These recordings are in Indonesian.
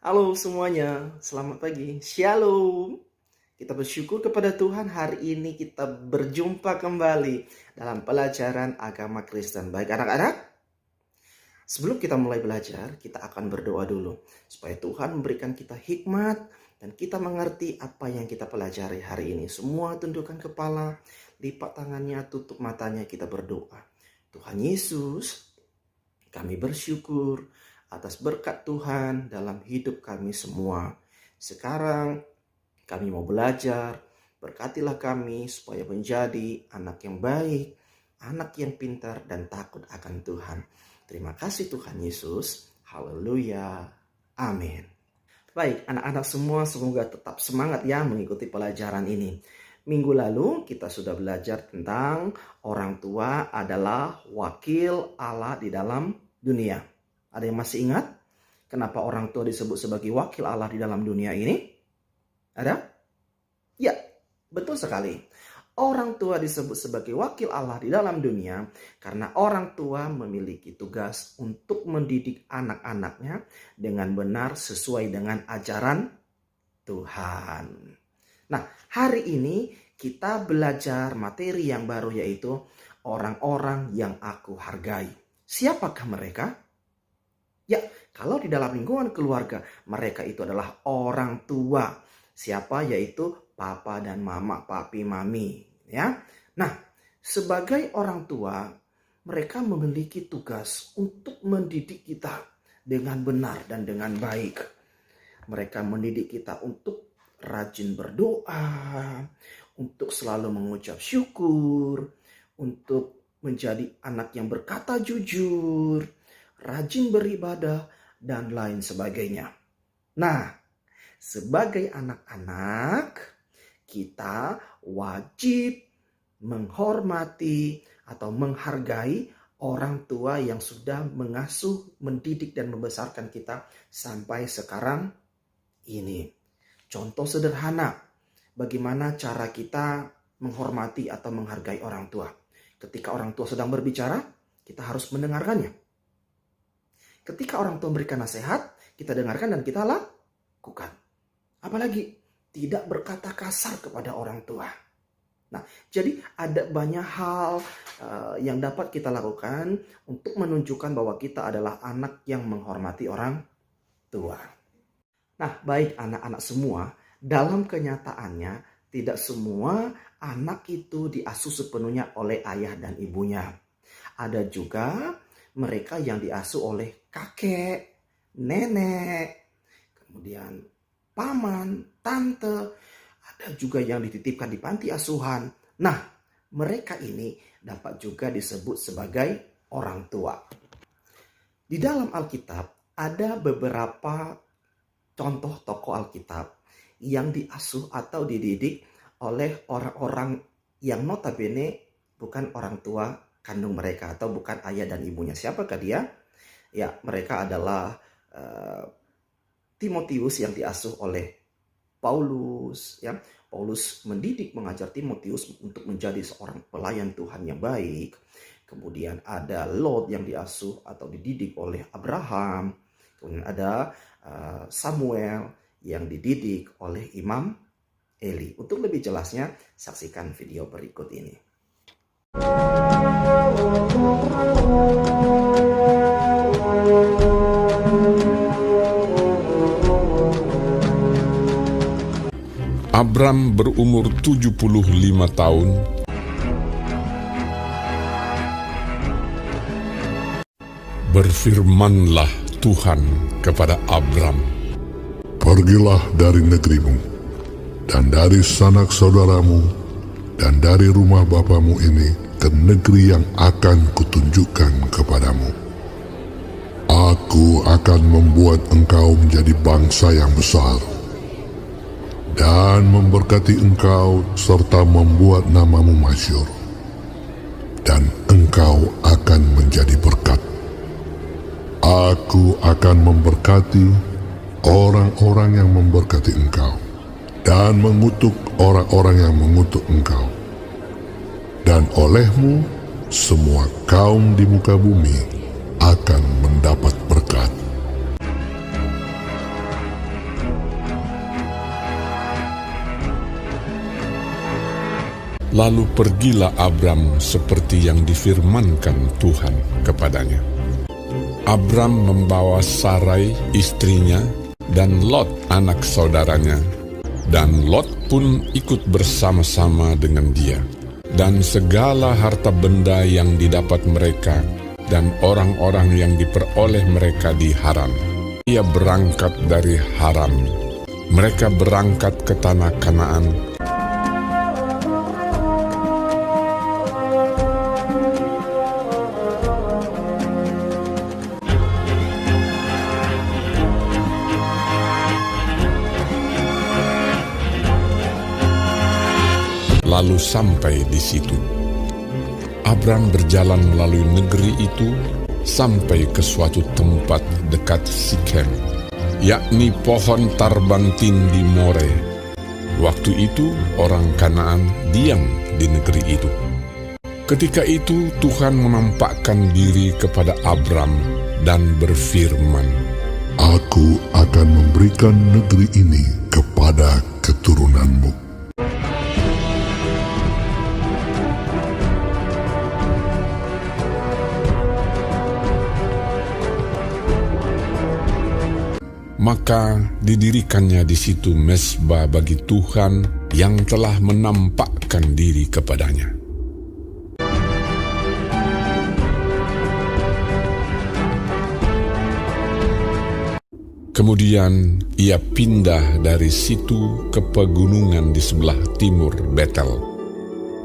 Halo semuanya, selamat pagi. Shalom. Kita bersyukur kepada Tuhan hari ini kita berjumpa kembali dalam pelajaran agama Kristen. Baik anak-anak, sebelum kita mulai belajar, kita akan berdoa dulu. Supaya Tuhan memberikan kita hikmat dan kita mengerti apa yang kita pelajari hari ini. Semua tundukkan kepala, lipat tangannya, tutup matanya, kita berdoa. Tuhan Yesus, kami bersyukur atas berkat Tuhan dalam hidup kami semua. Sekarang kami mau belajar, berkatilah kami supaya menjadi anak yang baik, anak yang pintar dan takut akan Tuhan. Terima kasih Tuhan Yesus. Haleluya. Amin. Baik, anak-anak semua semoga tetap semangat ya mengikuti pelajaran ini. Minggu lalu kita sudah belajar tentang orang tua adalah wakil Allah di dalam dunia. Ada yang masih ingat kenapa orang tua disebut sebagai wakil Allah di dalam dunia ini? Ada? Ya, betul sekali. Orang tua disebut sebagai wakil Allah di dalam dunia karena orang tua memiliki tugas untuk mendidik anak-anaknya dengan benar sesuai dengan ajaran Tuhan. Nah, hari ini kita belajar materi yang baru yaitu orang-orang yang aku hargai. Siapakah mereka? Ya, kalau di dalam lingkungan keluarga, mereka itu adalah orang tua. Siapa? Yaitu papa dan mama, papi, mami. Ya. Nah, sebagai orang tua, mereka memiliki tugas untuk mendidik kita dengan benar dan dengan baik. Mereka mendidik kita untuk rajin berdoa, untuk selalu mengucap syukur, untuk menjadi anak yang berkata jujur, rajin beribadah, dan lain sebagainya. Nah, sebagai anak-anak, kita wajib menghormati atau menghargai orang tua yang sudah mengasuh, mendidik, dan membesarkan kita sampai sekarang ini. Contoh sederhana, bagaimana cara kita menghormati atau menghargai orang tua. Ketika orang tua sedang berbicara, kita harus mendengarkannya. Ketika orang tua memberikan nasihat, kita dengarkan dan kita lakukan. Apalagi tidak berkata kasar kepada orang tua. Nah, jadi ada banyak hal yang dapat kita lakukan untuk menunjukkan bahwa kita adalah anak yang menghormati orang tua. Nah, baik anak-anak semua, dalam kenyataannya tidak semua anak itu diasuh sepenuhnya oleh ayah dan ibunya. Ada juga mereka yang diasuh oleh kakek, nenek, kemudian paman, tante, ada juga yang dititipkan di panti asuhan. Nah, mereka ini dapat juga disebut sebagai orang tua. Di dalam Alkitab ada beberapa contoh tokoh Alkitab yang diasuh atau dididik oleh orang-orang yang notabene bukan orang tua kandung mereka atau bukan ayah dan ibunya. Siapakah dia? Ya, mereka adalah Timotius yang diasuh oleh Paulus. Ya, Paulus mendidik, mengajar Timotius untuk menjadi seorang pelayan Tuhan yang baik. Kemudian ada Lot yang diasuh atau dididik oleh Abraham. Kemudian ada Samuel yang dididik oleh Imam Eli. Untuk lebih jelasnya, saksikan video berikut ini. Abram berumur 75 tahun. Berfirmanlah Tuhan kepada Abram, "Pergilah dari negerimu, dan dari sanak saudaramu, dan dari rumah bapamu ini ke negeri yang akan kutunjukkan kepadamu. Aku akan membuat engkau menjadi bangsa yang besar, dan memberkati engkau serta membuat namamu masyhur, dan engkau akan menjadi berkat. Aku akan memberkati orang-orang yang memberkati engkau, dan mengutuk orang-orang yang mengutuk engkau. Dan olehmu semua kaum di muka bumi akan mendapat berkat." Lalu pergilah Abram seperti yang difirmankan Tuhan kepadanya. Abram membawa Sarai istrinya dan Lot anak saudaranya, dan Lot pun ikut bersama-sama dengan dia, dan segala harta benda yang didapat mereka dan orang-orang yang diperoleh mereka di Haran. Ia berangkat dari Haran. Mereka berangkat ke tanah Kanaan. Lalu sampai di situ. Abram berjalan melalui negeri itu sampai ke suatu tempat dekat Sikem, yakni pohon tarbantin di More. Waktu itu orang Kanaan diam di negeri itu. Ketika itu Tuhan menampakkan diri kepada Abram dan berfirman, Aku akan memberikan negeri ini kepada keturunanmu. Maka didirikannya di situ mezbah bagi Tuhan yang telah menampakkan diri kepadanya. Kemudian ia pindah dari situ ke pegunungan di sebelah timur Betel.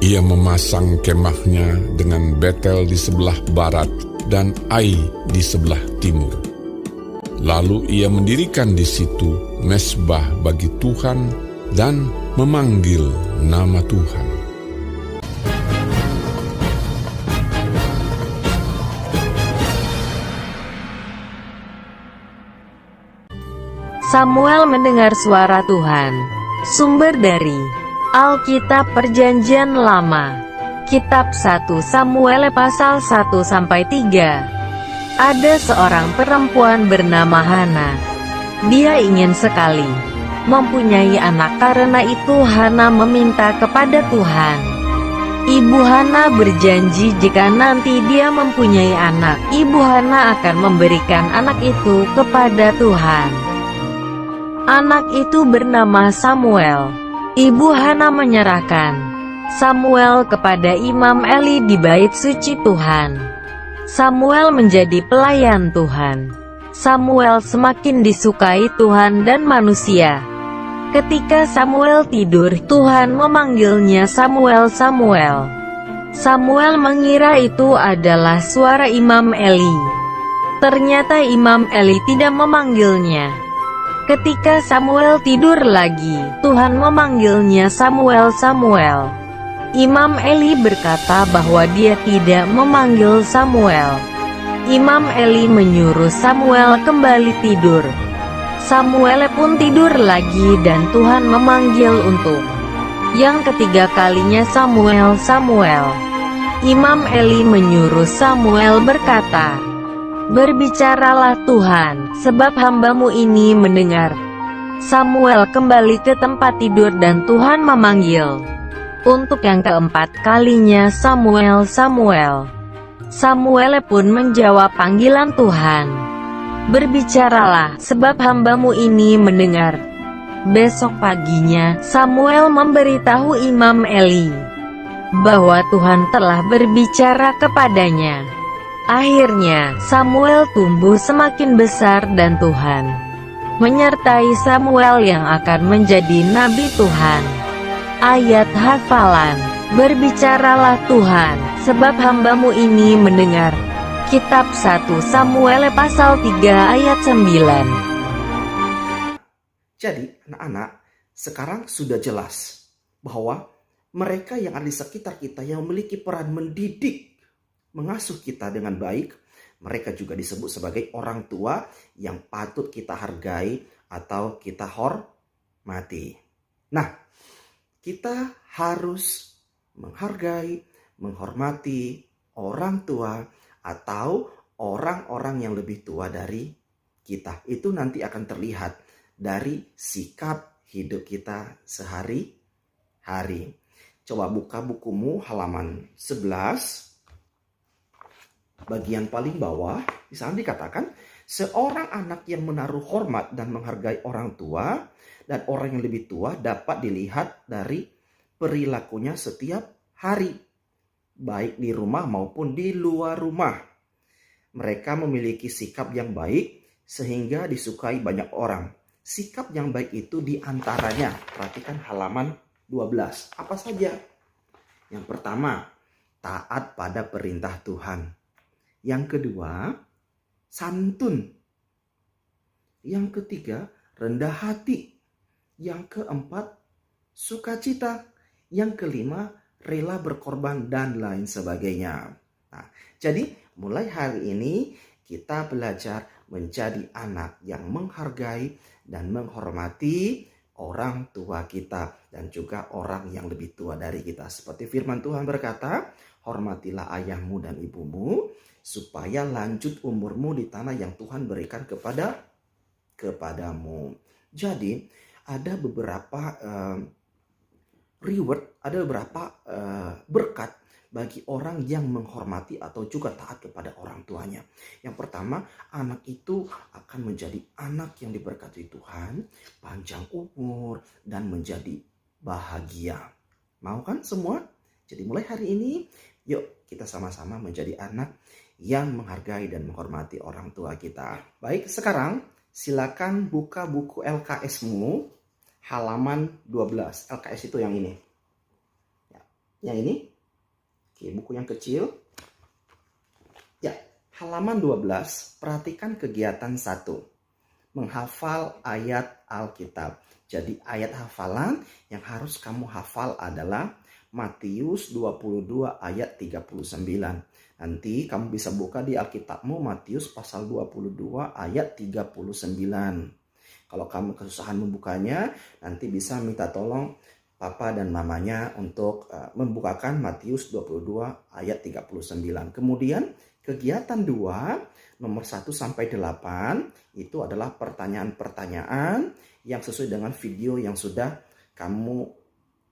Ia memasang kemahnya dengan Betel di sebelah barat dan Ai di sebelah timur. Lalu ia mendirikan di situ mezbah bagi Tuhan dan memanggil nama Tuhan. Samuel mendengar suara Tuhan. Sumber dari Alkitab Perjanjian Lama, Kitab 1 Samuel pasal 1-3. Ada seorang perempuan bernama Hana. Dia ingin sekali mempunyai anak, karena itu Hana meminta kepada Tuhan. Ibu Hana berjanji jika nanti dia mempunyai anak, ibu Hana akan memberikan anak itu kepada Tuhan. Anak itu bernama Samuel. Ibu Hana menyerahkan Samuel kepada Imam Eli di bait suci Tuhan. Samuel menjadi pelayan Tuhan. Samuel semakin disukai Tuhan dan manusia. Ketika Samuel tidur, Tuhan memanggilnya Samuel, Samuel. Samuel mengira itu adalah suara Imam Eli. Ternyata Imam Eli tidak memanggilnya. Ketika Samuel tidur lagi, Tuhan memanggilnya Samuel, Samuel. Imam Eli berkata bahwa dia tidak memanggil Samuel. Imam Eli menyuruh Samuel kembali tidur. Samuel pun tidur lagi dan Tuhan memanggil untuk yang ketiga kalinya, Samuel, Samuel. Imam Eli menyuruh Samuel berkata, Berbicaralah Tuhan, sebab hambamu ini mendengar. Samuel kembali ke tempat tidur dan Tuhan memanggil untuk yang keempat kalinya, Samuel, Samuel. Samuel pun menjawab panggilan Tuhan. Berbicaralah, sebab hambamu ini mendengar. Besok paginya, Samuel memberitahu Imam Eli bahwa Tuhan telah berbicara kepadanya. Akhirnya, Samuel tumbuh semakin besar dan Tuhan menyertai Samuel yang akan menjadi nabi Tuhan. Ayat hafalan, berbicaralah Tuhan, sebab hambamu ini mendengar. Kitab 1 Samuel pasal 3 ayat 9. Jadi anak-anak, sekarang sudah jelas bahwa mereka yang ada di sekitar kita yang memiliki peran mendidik, mengasuh kita dengan baik, mereka juga disebut sebagai orang tua yang patut kita hargai atau kita hormati. Nah, kita harus menghargai, menghormati orang tua atau orang-orang yang lebih tua dari kita. Itu nanti akan terlihat dari sikap hidup kita sehari-hari. Coba buka bukumu halaman 11. Bagian paling bawah, di sana dikatakan, seorang anak yang menaruh hormat dan menghargai orang tua dan orang yang lebih tua dapat dilihat dari perilakunya setiap hari, baik di rumah maupun di luar rumah. Mereka memiliki sikap yang baik sehingga disukai banyak orang. Sikap yang baik itu diantaranya, perhatikan halaman 12. Apa saja? Yang pertama, taat pada perintah Tuhan. Yang kedua, santun. Yang ketiga, rendah hati. Yang keempat, sukacita. Yang kelima, rela berkorban dan lain sebagainya. Nah, jadi mulai hari ini kita belajar menjadi anak yang menghargai dan menghormati orang tua kita dan juga orang yang lebih tua dari kita. Seperti firman Tuhan berkata, hormatilah ayahmu dan ibumu supaya lanjut umurmu di tanah yang Tuhan berikan kepadamu. Jadi ada beberapa reward, ada beberapa berkat bagi orang yang menghormati atau juga taat kepada orang tuanya. Yang pertama, anak itu akan menjadi anak yang diberkati Tuhan, panjang umur, dan menjadi bahagia. Mau kan semua? Jadi mulai hari ini, yuk kita sama-sama menjadi anak yang menghargai dan menghormati orang tua kita. Baik, sekarang silakan buka buku LKS-mu halaman 12. LKS itu yang ini. Ya, yang ini. Oke, buku yang kecil. Ya, halaman 12, perhatikan kegiatan 1. Menghafal ayat Alkitab. Jadi ayat hafalan yang harus kamu hafal adalah Matius 22 ayat 39. Nanti kamu bisa buka di Alkitabmu Matius pasal 22 ayat 39. Kalau kamu kesusahan membukanya, nanti bisa minta tolong papa dan mamanya untuk membukakan Matius 22 ayat 39. Kemudian kegiatan 2 nomor 1 sampai 8 itu adalah pertanyaan-pertanyaan yang sesuai dengan video yang sudah kamu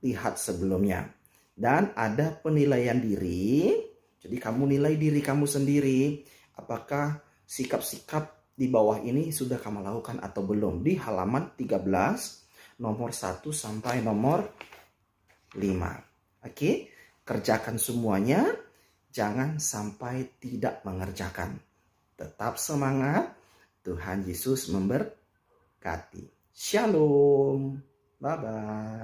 lihat sebelumnya. Dan ada penilaian diri. Jadi kamu nilai diri kamu sendiri. Apakah sikap-sikap di bawah ini sudah kamu lakukan atau belum. Di halaman 13 nomor 1 sampai nomor 5. Oke, kerjakan semuanya. Jangan sampai tidak mengerjakan. Tetap semangat. Tuhan Yesus memberkati. Shalom. Bye-bye.